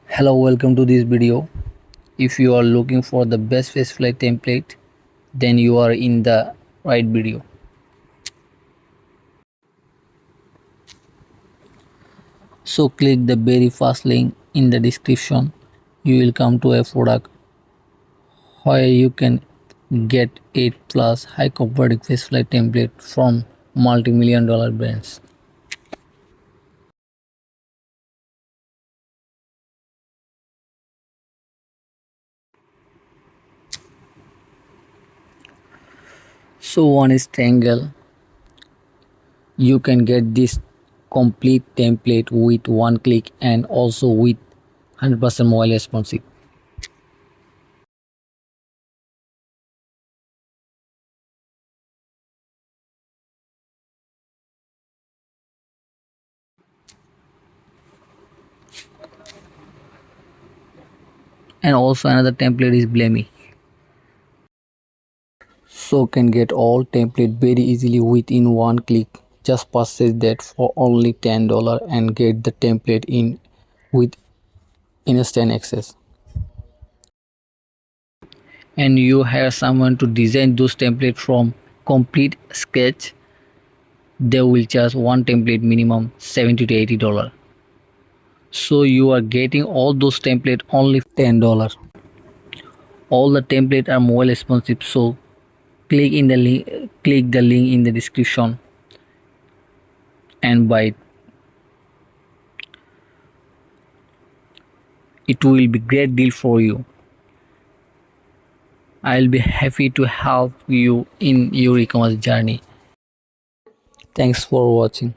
Hello, welcome to this video. If you are looking for the best Pagefly template, then you are in the right video. So click the very first link in the description. You will come to a product where you can get 8 plus high converting Pagefly template from multi-million dollar brands. So one is triangle. You can get this complete template with one click and also with 100% mobile responsive. And also another template is Blamey. So can get all template very easily within one click. Just purchase that for only $10 and get the template in with instant access. And you hire someone to design those templates from complete sketch. They will charge one template minimum $70 to $80. So you are getting all those templates only $10. All the templates are mobile responsive. So click the link in the description and buy it. It will be great deal for you. I'll be happy to help you in your e-commerce journey. Thanks for watching.